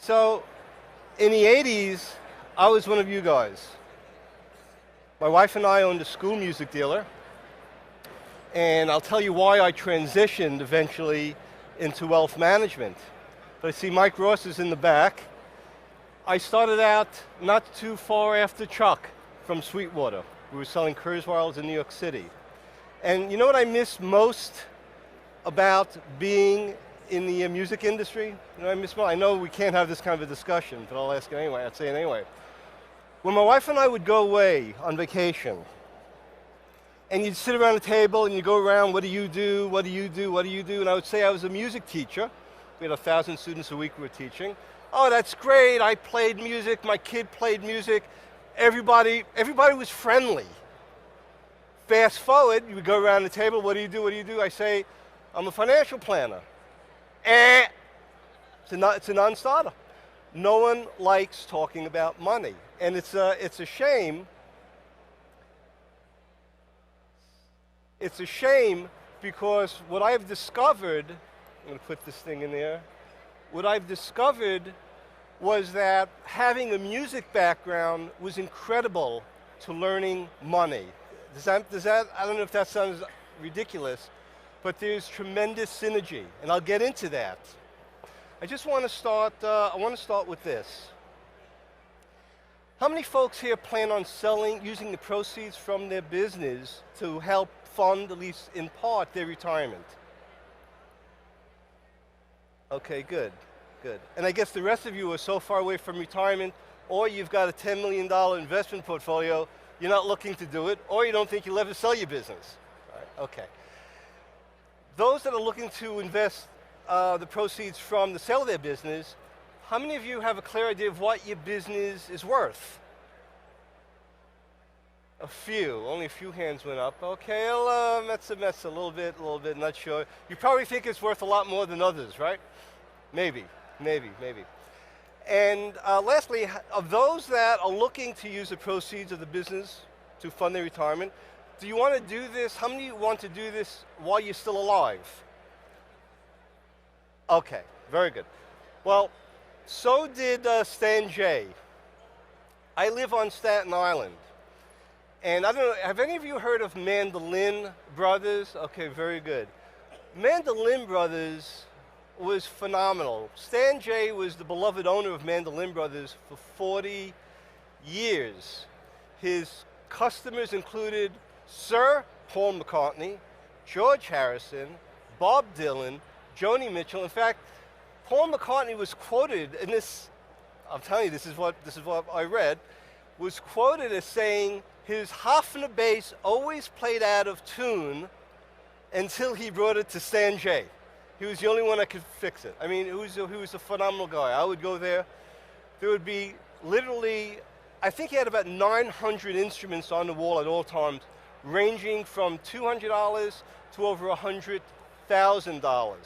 So, in the 80s, I was one of you guys. My wife and I owned a school music dealer, and I'll tell you why I transitioned eventually into wealth management. But I see Mike Ross is in the back. I started out not too far after Chuck from Sweetwater. We were selling Kurzweils in New York City. And you know what I miss most about being in the music industry? You know, I know we can't have this kind of a discussion, but I'll ask it anyway. I'd say it anyway. When my wife and I would go away on vacation, and you'd sit around the table and you go around, what do you do, what do you do, what do you do? And I would say I was a music teacher. We had 1,000 students a week we were teaching. Oh, that's great, I played music, my kid played music. Everybody was friendly. Fast forward, you would go around the table, what do you do, what do you do? I say, I'm a financial planner. It's a non-starter. No one likes talking about money. And it's a shame. It's a shame because what I've discovered, I'm going to put this thing in there, what I've discovered was that having a music background was incredible to learning money. Does that, I don't know if that sounds ridiculous, but there's tremendous synergy, and I'll get into that. I just want to start, with this. How many folks here plan on using the proceeds from their business to help fund, at least in part, their retirement? Okay, good. Good. And I guess the rest of you are so far away from retirement, or you've got a $10 million investment portfolio, you're not looking to do it, or you don't think you'll ever sell your business. All right, okay. Those that are looking to invest the proceeds from the sale of their business, how many of you have a clear idea of what your business is worth? A few, only a few hands went up. Okay, that's a little bit, not sure. You probably think it's worth a lot more than others, right? Maybe. And lastly, of those that are looking to use the proceeds of the business to fund their retirement, do you want to do this? How many of you want to do this while you're still alive? Okay, very good. Well, so did Stan Jay. I live on Staten Island. And I don't know, have any of you heard of Mandolin Brothers? Okay, very good. Mandolin Brothers was phenomenal. Stan Jay was the beloved owner of Mandolin Brothers for 40 years. His customers included Sir Paul McCartney, George Harrison, Bob Dylan, Joni Mitchell. In fact, Paul McCartney was quoted in this, I'm telling you, this is what I read, was quoted as saying his Hofner bass always played out of tune until he brought it to Stan Jay. He was the only one that could fix it. I mean, he was a phenomenal guy. I would go there. There would be literally, I think he had about 900 instruments on the wall at all times, ranging from $200 to over $100,000.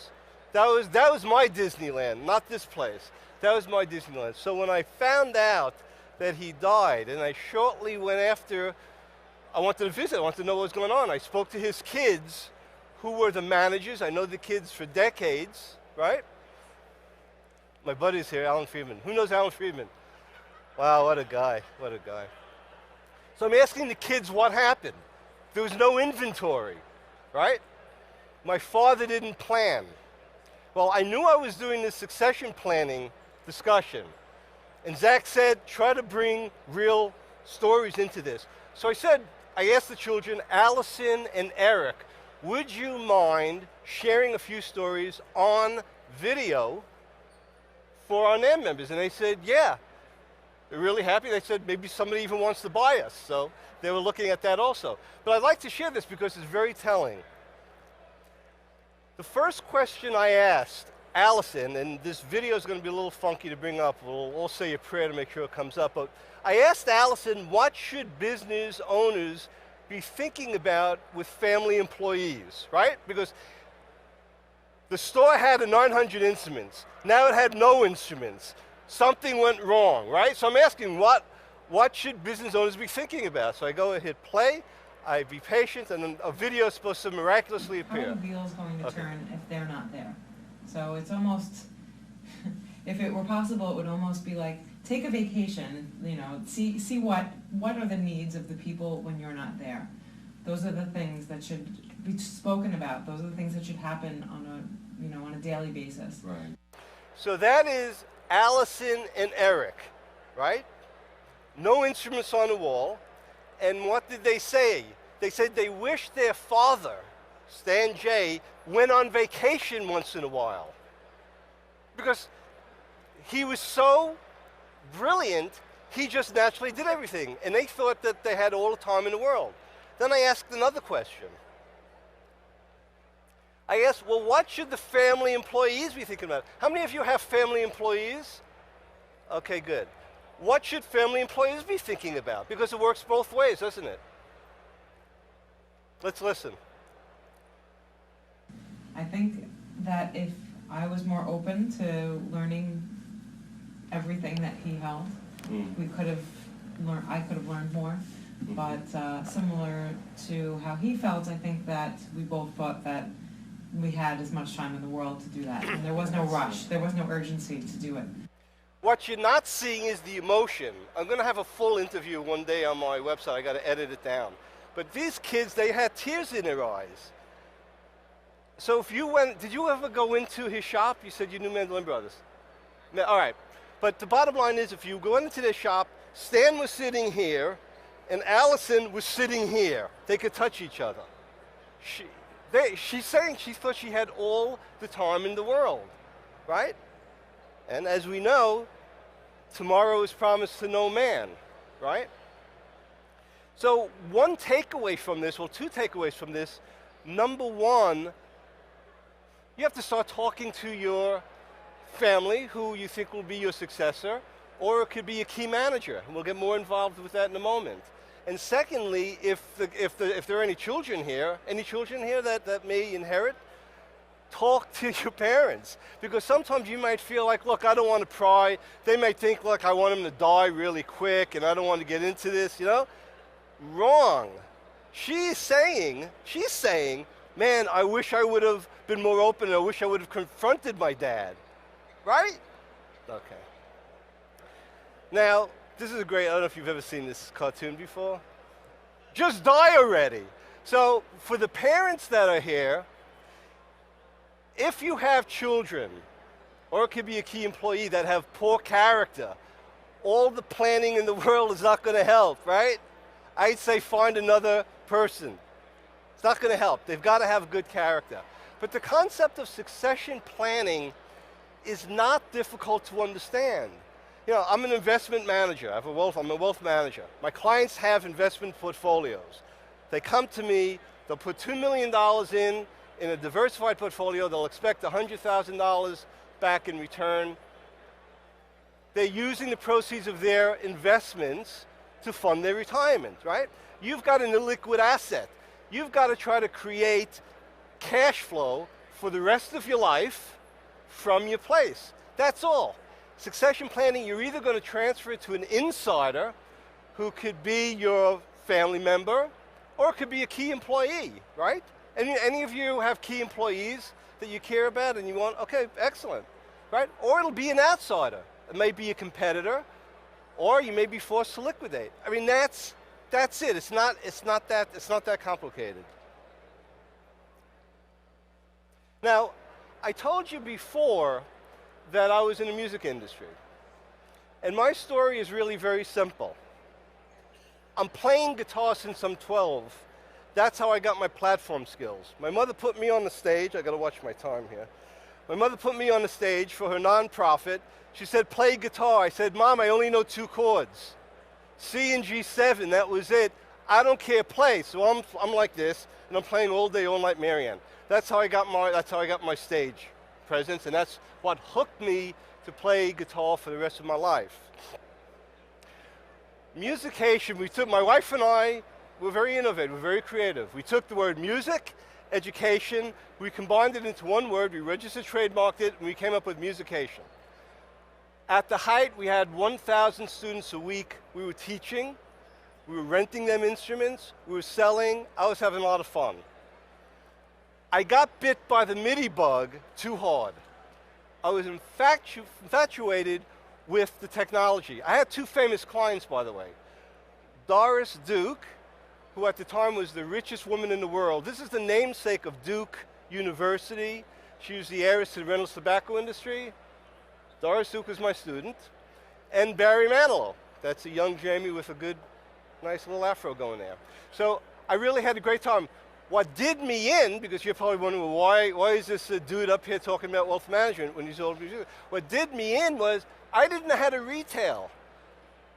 That was my Disneyland, not this place. That was my Disneyland. So when I found out that he died, and I shortly went after, I wanted to visit, I wanted to know what was going on. I spoke to his kids, who were the managers. I know the kids for decades, right? My buddy's here, Alan Friedman. Who knows Alan Friedman? Wow, what a guy, what a guy. So I'm asking the kids what happened. There was no inventory, right? My father didn't plan. Well, I knew I was doing this succession planning discussion. And Zach said, try to bring real stories into this. So I asked the children, Allison and Eric, would you mind sharing a few stories on video for our NAMM members? And they said, yeah. They're really happy. They said, maybe somebody even wants to buy us. So they were looking at that also. But I'd like to share this because it's very telling. The first question I asked Allison, and this video is going to be a little funky to bring up. We'll all say a prayer to make sure it comes up. But I asked Allison, what should business owners be thinking about with family employees, right? Because the store had 900 instruments. Now it had no instruments. Something went wrong, right? So I'm asking, what should business owners be thinking about? So I go and hit play, I be patient, and then a video is supposed to miraculously appear. How the wheel's going to turn if they're not there? So it's almost, if it were possible, it would almost be like, take a vacation, you know, see what are the needs of the people when you're not there. Those are the things that should be spoken about. Those are the things that should happen on a, you know, on a daily basis. Right. So that is Allison and Eric, right? No instruments on the wall. And what did they say? They said they wished their father, Stan J, went on vacation once in a while. Because he was so brilliant, he just naturally did everything. And they thought that they had all the time in the world. Then I asked another question. I asked, well, what should the family employees be thinking about? How many of you have family employees? Okay, good. What should family employees be thinking about? Because it works both ways, doesn't it? Let's listen. I think that if I was more open to learning everything that he held, we could have learned. I could have learned more. But similar to how he felt, I think that we both thought that we had as much time in the world to do that, and there was no rush. There was no urgency to do it. What you're not seeing is the emotion. I'm going to have a full interview one day on my website. I got to edit it down. But these kids, they had tears in their eyes. So if you went, did you ever go into his shop? You said you knew Mandolin Brothers. All right. But the bottom line is, if you go into their shop, Stan was sitting here, and Allison was sitting here. They could touch each other. She's saying she thought she had all the time in the world, right? And as we know, tomorrow is promised to no man, right? So one takeaway from this, well, two takeaways from this. Number one, you have to start talking to your family, who you think will be your successor, or it could be a key manager, and we'll get more involved with that in a moment. And secondly, if there are any children here that may inherit, talk to your parents. Because sometimes you might feel like, look, I don't want to pry. They may think, look, I want him to die really quick, and I don't want to get into this, you know? Wrong. She's saying, man, I wish I would have been more open, I wish I would have confronted my dad. Right? Okay. Now, this is great. I don't know if you've ever seen this cartoon before. Just die already. So for the parents that are here, if you have children, or it could be a key employee that have poor character, all the planning in the world is not going to help, right? I'd say find another person. It's not going to help. They've got to have good character. But the concept of succession planning is not difficult to understand. You know, I'm an investment manager. I'm a wealth manager. My clients have investment portfolios. They come to me, they'll put $2 million in a diversified portfolio, they'll expect $100,000 back in return. They're using the proceeds of their investments to fund their retirement, right? You've got an illiquid asset. You've got to try to create cash flow for the rest of your life from your place. That's all. Succession planning, you're either going to transfer it to an insider who could be your family member, or it could be a key employee, right? Any of you have key employees that you care about and you want, okay, excellent, right? Or it'll be an outsider. It may be a competitor, or you may be forced to liquidate. I mean, that's it. It's not that complicated. Now, I told you before that I was in the music industry. And my story is really very simple. I'm playing guitar since I'm 12. That's how I got my platform skills. My mother put me on the stage. I got to watch my time here. My mother put me on the stage for her nonprofit. She said, play guitar. I said, Mom, I only know 2 chords. C and G7, that was it. I don't care, play. So I'm like this, and I'm playing all day, all night Marianne. That's how I got my stage presence, and that's what hooked me to play guitar for the rest of my life. Musication, my wife and I were very innovative, we're very creative. We took the word music, education, we combined it into one word, we registered, trademarked it, and we came up with musication. At the height, we had 1,000 students a week. We were teaching, we were renting them instruments, we were selling. I was having a lot of fun. I got bit by the MIDI bug too hard. I was infatuated with the technology. I had two famous clients, by the way. Doris Duke, who at the time was the richest woman in the world. This is the namesake of Duke University. She was the heiress to the Reynolds tobacco industry. Doris Duke was my student. And Barry Manilow. That's a young Jaimie with a good, nice little afro going there. So I really had a great time. What did me in, because you're probably wondering, well, why is this dude up here talking about wealth management when he's old? What did me in was I didn't know how to retail.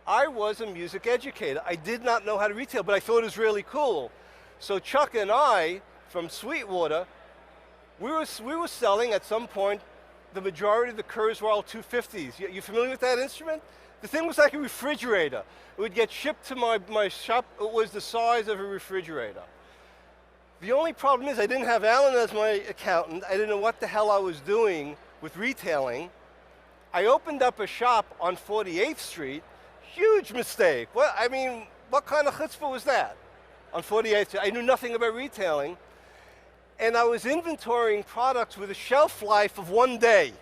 I was a music educator. I did not know how to retail, but I thought it was really cool. So Chuck and I, from Sweetwater, we were selling at some point the majority of the Kurzweil 250s. You familiar with that instrument? The thing was like a refrigerator. It would get shipped to my shop. It was the size of a refrigerator. The only problem is I didn't have Alan as my accountant. I didn't know what the hell I was doing with retailing. I opened up a shop on 48th Street. Huge mistake. What kind of chutzpah was that? On 48th Street, I knew nothing about retailing. And I was inventorying products with a shelf life of 1 day.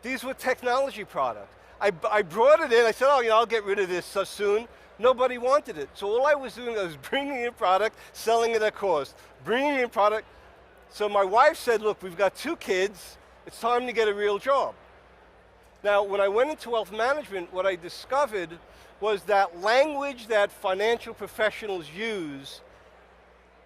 These were technology products. I brought it in, I said, oh, I'll get rid of this so soon. Nobody wanted it. So all I was doing was bringing in product, selling it at cost. Bringing in product. So my wife said, look, we've got 2 kids. It's time to get a real job. Now, when I went into wealth management, what I discovered was that language that financial professionals use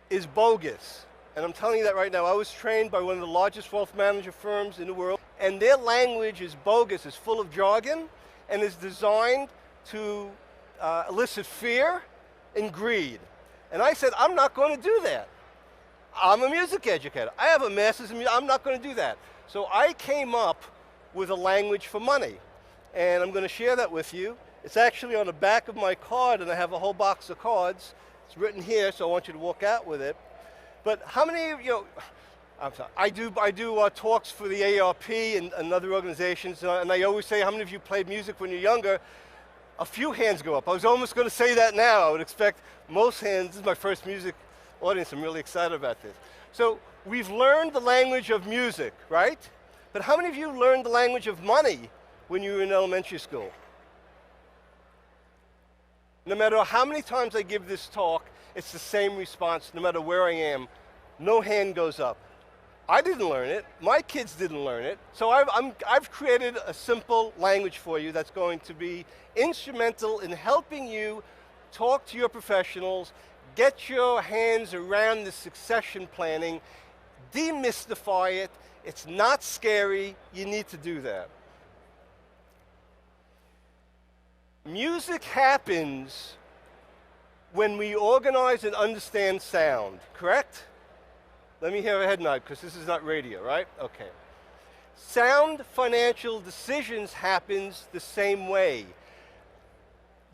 is bogus. And I'm telling you that right now. I was trained by one of the largest wealth manager firms in the world, and their language is bogus. It's full of jargon, and is designed to elicit fear and greed. And I said, I'm not going to do that. I'm a music educator. I have a master's in music. I'm not going to do that. So I came up with a language for money, and I'm going to share that with you. It's actually on the back of my card, and I have a whole box of cards. It's written here, so I want you to walk out with it. But how many of you, I'm sorry, I do talks for the AARP and other organizations, and I always say, how many of you played music when you're younger? A few hands go up. I was almost going to say that now. I would expect most hands. This is my first music audience. I'm really excited about this. So we've learned the language of music, right? But how many of you learned the language of money when you were in elementary school? No matter how many times I give this talk, it's the same response no matter where I am. No hand goes up. I didn't learn it. My kids didn't learn it. So I've created a simple language for you that's going to be instrumental in helping you talk to your professionals, get your hands around the succession planning, demystify it. It's not scary. You need to do that. Music happens when we organize and understand sound, correct? Let me have a head nod, because this is not radio, right? Okay. Sound financial decisions happens the same way.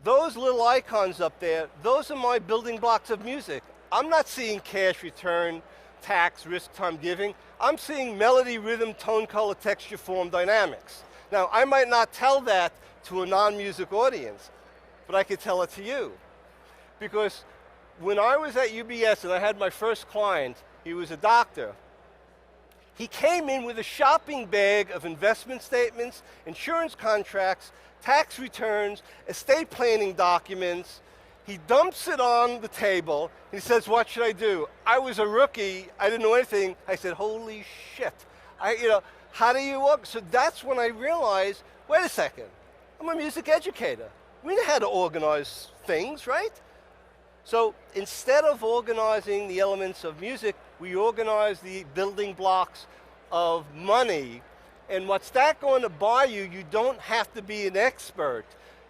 Those little icons up there, those are my building blocks of music. I'm not seeing cash return, tax, risk, time giving. I'm seeing melody, rhythm, tone, color, texture, form, dynamics. Now, I might not tell that to a non-music audience, but I could tell it to you. Because when I was at UBS and I had my first client, he was a doctor. He came in with a shopping bag of investment statements, insurance contracts, tax returns, estate planning documents. He dumps it on the table. He says, what should I do? I was a rookie. I didn't know anything. I said, holy shit. How do you work? So that's when I realized, wait a second. I'm a music educator. We know how to organize things, right? So instead of organizing the elements of music, we organize the building blocks of money. And what's that going to buy you? You don't have to be an expert.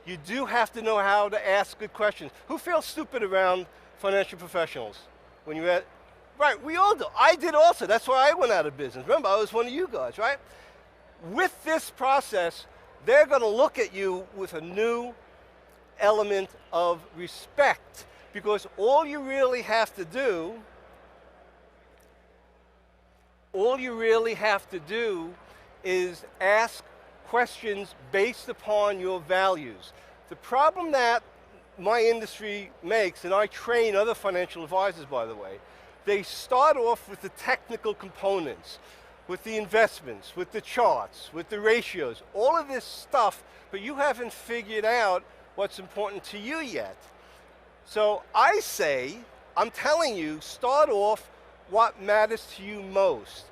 You do have to know how to ask good questions. Who feels stupid around financial professionals? When you're at, right, we all do. I did also. That's why I went out of business. Remember, I was one of you guys, right? With this process, they're going to look at you with a new element of respect. Because all you really have to do is ask questions based upon your values. The problem that my industry makes, and I train other financial advisors, by the way, they start off with the technical components. with the investments, with the charts, with the ratios, all of this stuff, but you haven't figured out what's important to you yet. So I say, I'm telling you, start off what matters to you most.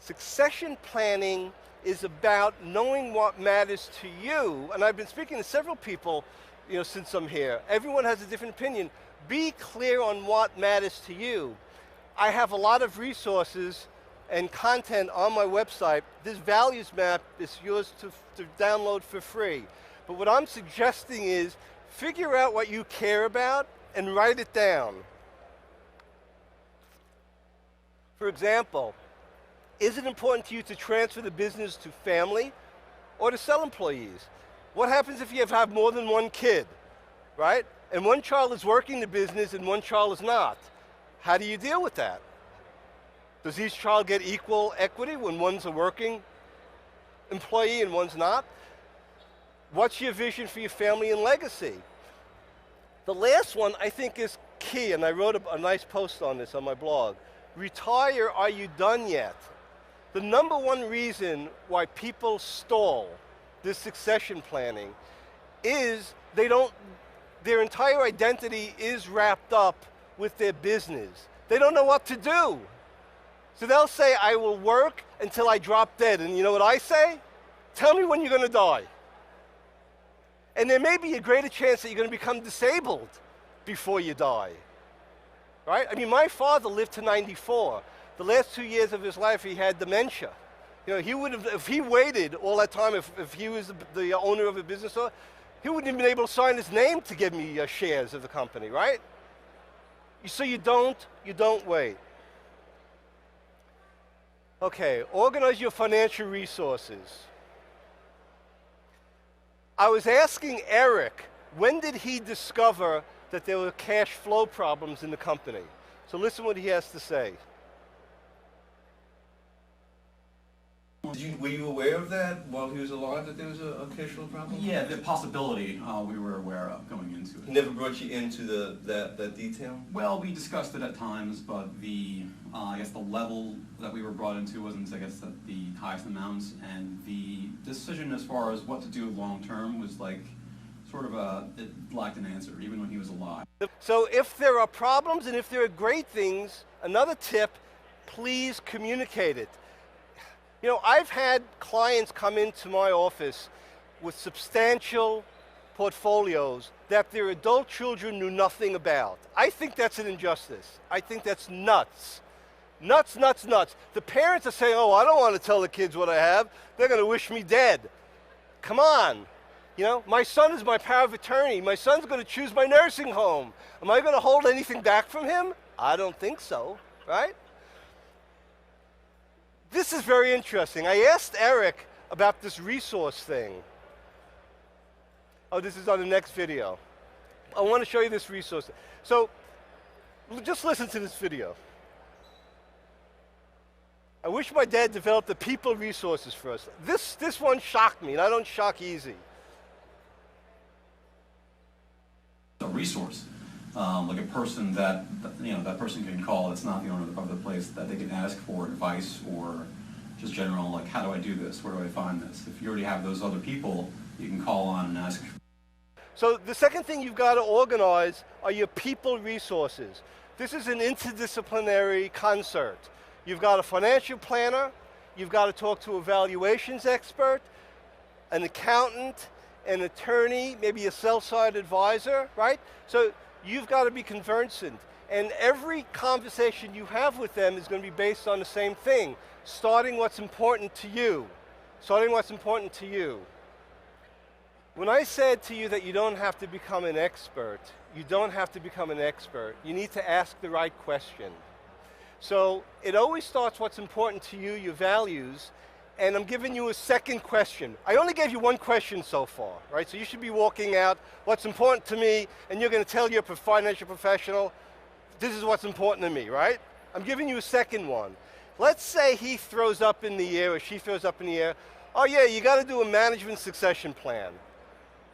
Succession planning is about knowing what matters to you, and I've been speaking to several people, since I'm here. Everyone has a different opinion. Be clear on what matters to you. I have a lot of resources and content on my website. This values map is yours to download for free. But what I'm suggesting is figure out what you care about and write it down. For example, is it important to you to transfer the business to family or to sell employees? What happens if you have more than one kid, right? And one child is working the business and one child is not. How do you deal with that? Does each child get equal equity when one's a working employee and one's not? What's your vision for your family and legacy? The last one I think is key, and I wrote a nice post on this on my blog. Retire, are you done yet? The number one reason why people stall this succession planning is their entire identity is wrapped up with their business. They don't know what to do. So they'll say, I will work until I drop dead. And you know what I say? Tell me when you're going to die. And there may be a greater chance that you're going to become disabled before you die. Right? I mean, my father lived to 94. The last 2 years of his life, he had dementia. He would have, if he waited all that time, if he was the owner of a business, he wouldn't have been able to sign his name to give me shares of the company, right? So you don't wait. Okay, organize your financial resources. I was asking Eric, when did he discover that there were cash flow problems in the company? So listen what he has to say. Were you aware of that while he was alive, that there was a cash flow problem? Yeah, the possibility we were aware of going into it. He never brought you into that detail? Well, we discussed it at times, but I guess the level that we were brought into wasn't, I guess, at the highest amounts, and the decision as far as what to do long term was like sort of it lacked an answer, even when he was alive. So if there are problems and if there are great things, another tip, please communicate it. I've had clients come into my office with substantial portfolios that their adult children knew nothing about. I think that's an injustice. I think that's nuts. Nuts, nuts, nuts. The parents are saying, oh, I don't want to tell the kids what I have. They're going to wish me dead. Come on. My son is my power of attorney. My son's going to choose my nursing home. Am I going to hold anything back from him? I don't think so, right? This is very interesting. I asked Eric about this resource thing. Oh, this is on the next video. I want to show you this resource. So, just listen to this video. I wish my dad developed the people resources for us. This one shocked me, and I don't shock easy. A resource, like a person that that person can call. It's not the owner of the place, that they can ask for advice or just general, like, how do I do this? Where do I find this? If you already have those other people, you can call on and ask. So the second thing you've got to organize are your people resources. This is an interdisciplinary concert. You've got a financial planner, you've got to talk to a valuations expert, an accountant, an attorney, maybe a sell-side advisor, right? So you've got to be conversant. And every conversation you have with them is going to be based on the same thing, starting what's important to you. Starting what's important to you. When I said to you that you don't have to become an expert, you don't have to become an expert. You need to ask the right question. So it always starts what's important to you, your values, and I'm giving you a second question. I only gave you one question so far, right? So you should be walking out, what's important to me, and you're going to tell your financial professional, this is what's important to me, right? I'm giving you a second one. Let's say he throws up in the air, or she throws up in the air, oh yeah, you got to do a management succession plan.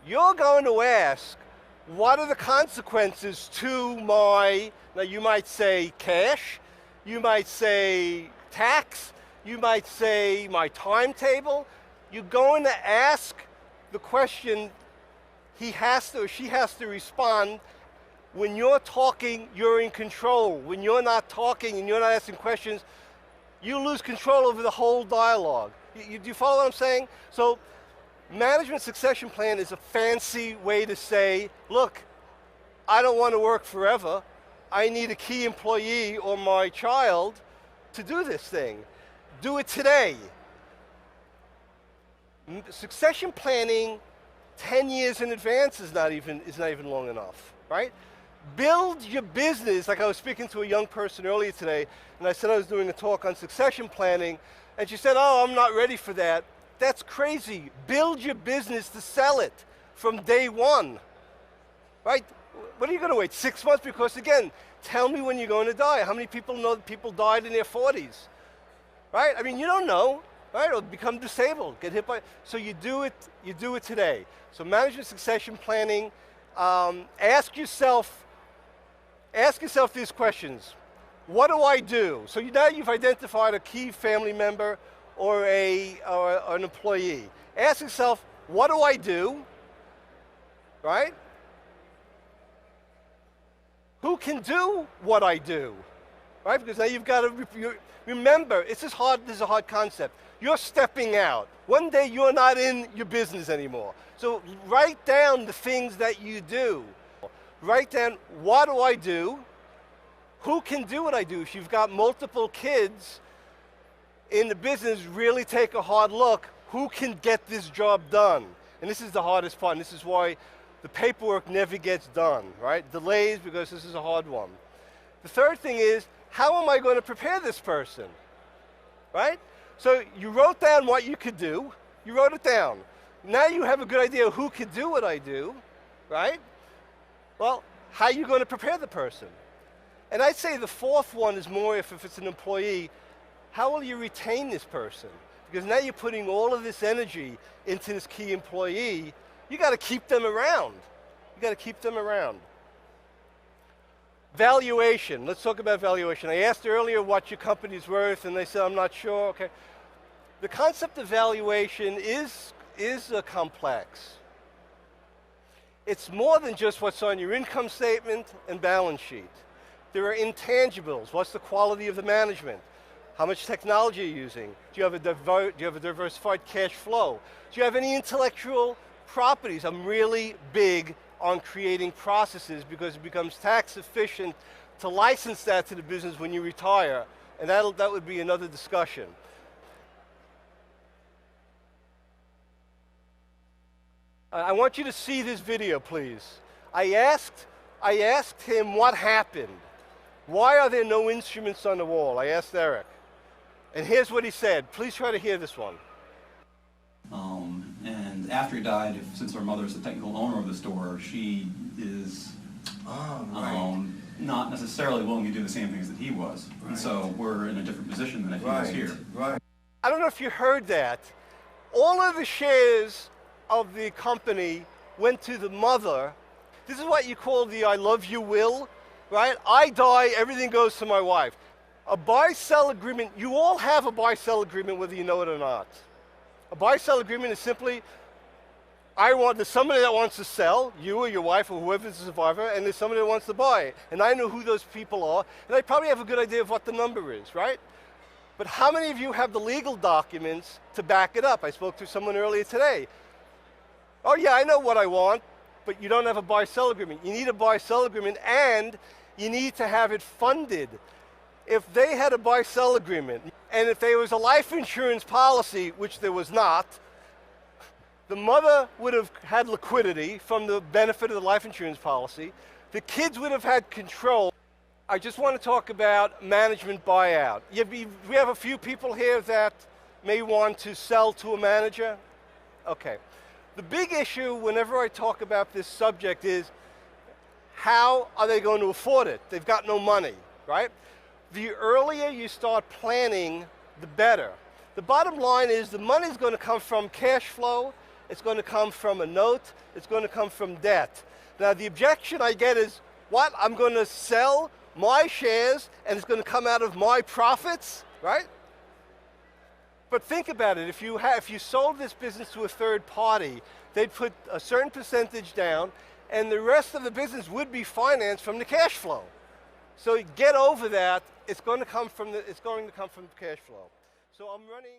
You're going to ask, what are the consequences to my, now you might say cash, you might say tax, You might say my timetable. You're going to ask the question he has to or she has to respond. When you're talking, you're in control. When you're not talking and you're not asking questions, you lose control over the whole dialogue. Do you follow what I'm saying? So management succession plan is a fancy way to say, look, I don't want to work forever. I need a key employee or my child to do this thing. Do it today. Succession planning 10 years in advance is not even long enough, right? Build your business. Like I was speaking to a young person earlier today, and I said I was doing a talk on succession planning, and she said, oh, I'm not ready for that. That's crazy. Build your business to sell it from day one, right? What are you going to wait, 6 months? Because again, tell me when you're going to die. How many people know that people died in their 40s, right? I mean, you don't know, right? Or become disabled, get hit by, so you do it today. So management succession planning, ask yourself these questions. What do I do? So now you've identified a key family member or an employee. Ask yourself, what do I do? Right? Who can do what I do? Right? Because now you've got to remember, this is a hard concept. You're stepping out. One day you're not in your business anymore. So write down the things that you do. Write down, what do I do? Who can do what I do? If you've got multiple kids in the business, really take a hard look. Who can get this job done? And this is the hardest part, and this is why the paperwork never gets done, right? Delays because this is a hard one. The third thing is, how am I going to prepare this person, right? So you wrote down what you could do. You wrote it down. Now you have a good idea of who could do what I do, right? Well, how are you going to prepare the person? And I'd say the fourth one is more if it's an employee, how will you retain this person? Because now you're putting all of this energy into this key employee. You got to keep them around. You got to keep them around. Valuation. Let's talk about valuation. I asked earlier what your company's worth, and they said, I'm not sure. Okay. The concept of valuation is complex. It's more than just what's on your income statement and balance sheet. There are intangibles. What's the quality of the management? How much technology are you using? Do you have a diversified cash flow? Do you have any intellectual properties? I'm really big on creating processes because it becomes tax efficient to license that to the business when you retire, and that would be another discussion. I want you to see this video, please. I asked him what happened. Why are there no instruments on the wall? I asked Eric. And here's what he said. Please try to hear this one. And after he died, since our mother's the technical owner of the store, she is not necessarily willing to do the same things that he was. Right. And so we're in a different position than if he was here. Right. I don't know if you heard that. All of the shares of the company went to the mother. This is what you call the I love you will, right? I die, everything goes to my wife. A buy-sell agreement, you all have a buy-sell agreement whether you know it or not. A buy-sell agreement is simply, there's somebody that wants to sell, you or your wife or whoever's the survivor, and there's somebody that wants to buy. And I know who those people are, and I probably have a good idea of what the number is, right? But how many of you have the legal documents to back it up? I spoke to someone earlier today. Oh yeah, I know what I want, but you don't have a buy-sell agreement. You need a buy-sell agreement, and you need to have it funded. If they had a buy-sell agreement, and if there was a life insurance policy, which there was not, the mother would have had liquidity from the benefit of the life insurance policy. The kids would have had control. I just want to talk about management buyout. We have a few people here that may want to sell to a manager. Okay. The big issue whenever I talk about this subject is how are they going to afford it? They've got no money, right? The earlier you start planning, the better. The bottom line is the money is going to come from cash flow, it's going to come from a note, it's going to come from debt. Now the objection I get is, what? I'm going to sell my shares and it's going to come out of my profits, right? But think about it, if you sold this business to a third party, they'd put a certain percentage down, and the rest of the business would be financed from the cash flow. So get over that, it's going to come from the cash flow. So I'm running